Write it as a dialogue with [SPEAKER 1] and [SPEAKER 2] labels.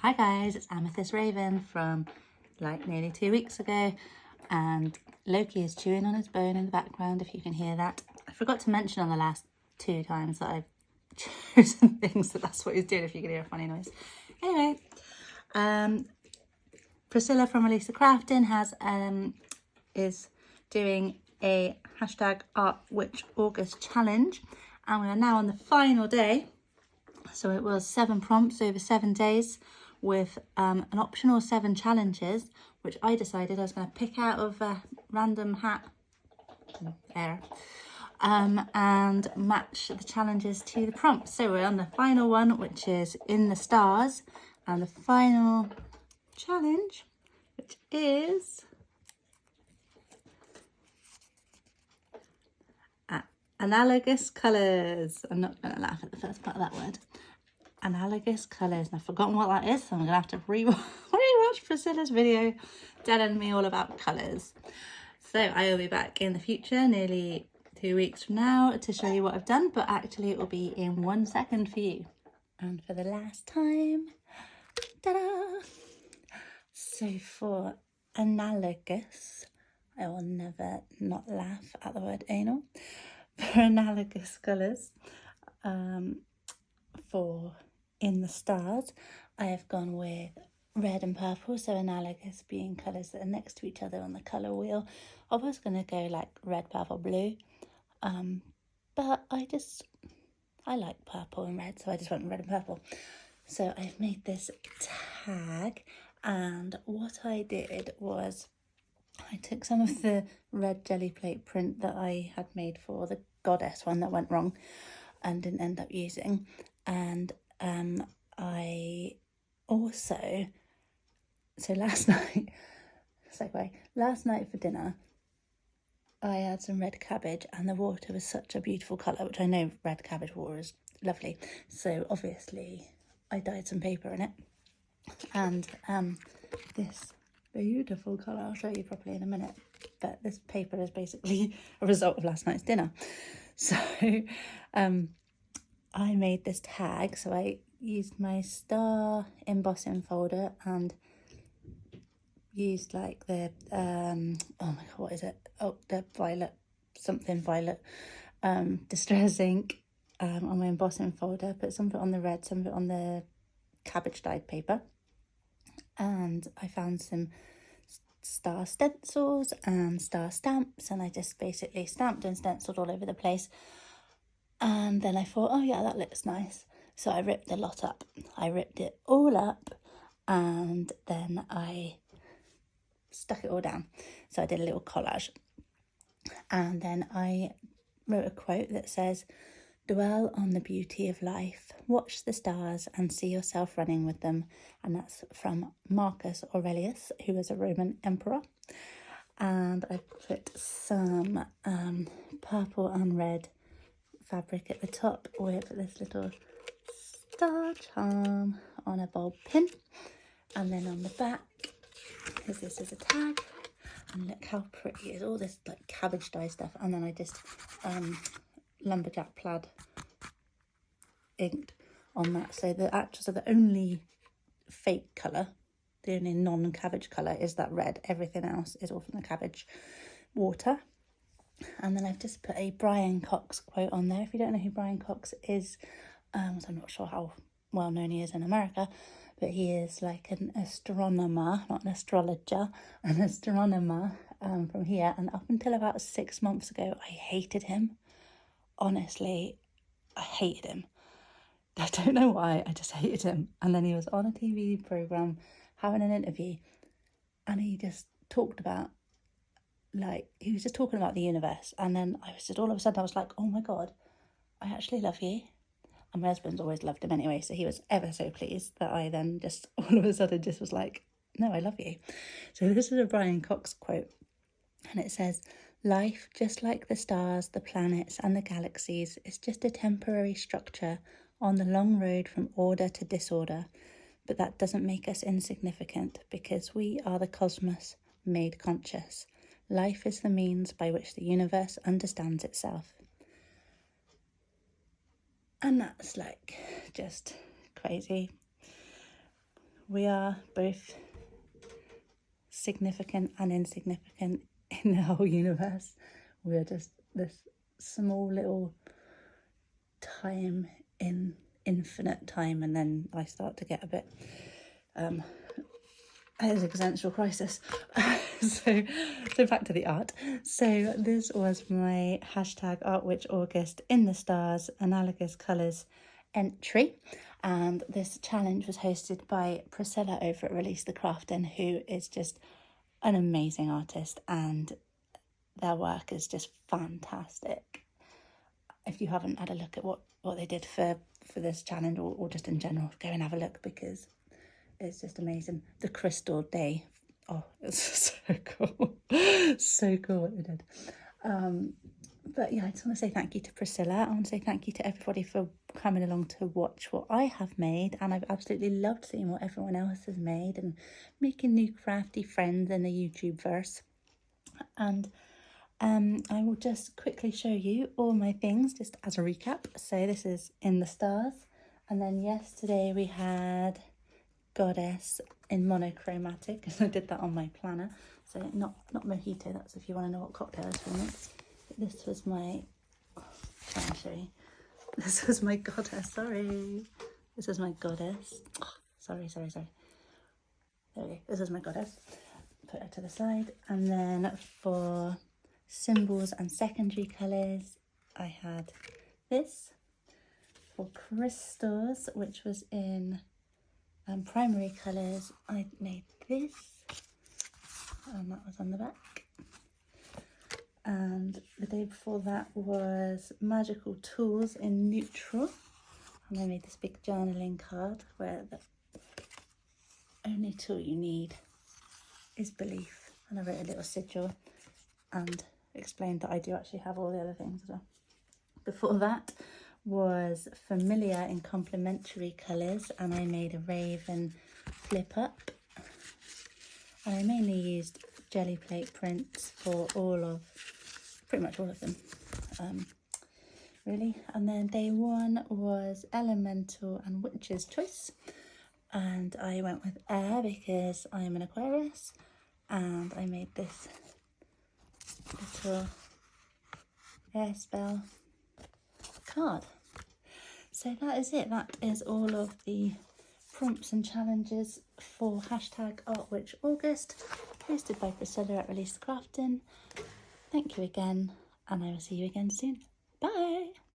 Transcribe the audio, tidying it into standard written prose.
[SPEAKER 1] Hi guys, it's Amethyst Raven from like nearly 2 weeks ago, and Loki is chewing on his bone in the background if you can hear that. I forgot to mention on the last 2 times that I've chosen things that's what he's doing if you can hear a funny noise. Anyway, Priscilla from Elisa Crafting is doing a hashtag Art Witch August challenge, and we are now on the final day. So it was 7 prompts over 7 days with an optional 7 challenges, which I decided I was going to pick out of a random hat error and match the challenges to the prompts. So we're on the final one, which is In the Stars, and the final challenge, which is analogous colours. I'm not going to laugh at the first part of that word. Analogous colours, and I've forgotten what that is, so I'm gonna have to rewatch Priscilla's video telling me all about colours. So I will be back in the future, nearly 2 weeks from now, to show you what I've done, but actually it will be in 1 second for you. And for the last time, ta-da! So for analogous, I will never not laugh at the word anal. For analogous colours, for In the Stars, I have gone with red and purple, so analogous being colours that are next to each other on the colour wheel. I was going to go like red, purple, blue, but I like purple and red, so I just went with red and purple. So I've made this tag, and what I did was I took some of the red jelly plate print that I had made for the goddess one that went wrong and didn't end up using, and I also, so last night for dinner I had some red cabbage, and the water was such a beautiful colour, which I know red cabbage water is lovely, so obviously I dyed some paper in it, and this beautiful colour, I'll show you properly in a minute, but this paper is basically a result of last night's dinner. So I made this tag, so I used my star embossing folder and used like the oh my god, what is it, the violet distress ink on my embossing folder, put some of it on the red, some of it on the cabbage dyed paper, and I found some star stencils and star stamps, and I just basically stamped and stenciled all over the place. And then I thought, oh yeah, that looks nice. So I ripped the lot up. I ripped it all up, and then I stuck it all down. So I did a little collage. And then I wrote a quote that says, "Dwell on the beauty of life, watch the stars and see yourself running with them." And that's from Marcus Aurelius, who was a Roman emperor. And I put some purple and red fabric at the top with this little star charm on a bulb pin, and then on the back, because this is a tag, and look how pretty it is, all this like cabbage dye stuff, and then I just lumberjack plaid inked on that. So the only fake colour, the only non-cabbage colour is that red. Everything else is all from the cabbage water. And then I've just put a Brian Cox quote on there. If you don't know who Brian Cox is, I'm not sure how well known he is in America, but he is like an astronomer, not an astrologer, an astronomer from here. And up until about 6 months ago, I hated him. Honestly, I hated him. I don't know why, I just hated him. And then he was on a TV programme having an interview, and he just talked about, he was just talking about the universe, and then I was just, all of a sudden I was like, oh my god, I actually love you. And my husband's always loved him anyway, so he was ever so pleased that I then just all of a sudden just was like, no, I love you. So this is a Brian Cox quote, and it says, "Life, just like the stars, the planets and the galaxies, is just a temporary structure on the long road from order to disorder, but that doesn't make us insignificant, because we are the cosmos made conscious. Life is the means by which the universe understands itself." And that's like just crazy. we are both significant and insignificant in the whole universe. We're just this small little time in infinite time, and then I start to get a bit existential crisis. so back to the art. So this was my hashtag ArtWitchAugust in the stars analogous colours entry, and this challenge was hosted by Priscilla over at Release the Crafting, who is just an amazing artist, and their work is just fantastic. If you haven't had a look at what they did for this challenge, or just in general, go and have a look, because it's just amazing. The Crystal Day, oh, it's so cool. So cool what they did. But yeah, I just want to say thank you to Priscilla. I want to say thank you to everybody for coming along to watch what I have made, and I've absolutely loved seeing what everyone else has made and making new crafty friends in the YouTube verse. And I will just quickly show you all my things just as a recap. So this is In the Stars, and then yesterday we had Goddess in monochromatic, and I did that on my planner. So not mojito, that's if you want to know what cocktail is from it. But this was my, try and show you. This was my Goddess, sorry. This is my Goddess. Oh, sorry. There we go. This is my Goddess. Put it to the side. And then for symbols and secondary colours, I had this. For crystals, which was in primary colours, I made this, and that was on the back. And the day before that was magical tools in neutral, and I made this big journaling card where the only tool you need is belief, and I wrote a little sigil and explained that I do actually have all the other things as well. Before that was familiar in complementary colours, and I made a raven flip up, and I mainly used jelly plate prints for pretty much all of them, really. And then day one was elemental and witch's choice, and I went with air because I'm an Aquarius, and I made this little air spell card. So that is it. That is all of the prompts and challenges for hashtag ArtWitchAugust, hosted by Priscilla at Release the Crafting. Thank you again, and I will see you again soon.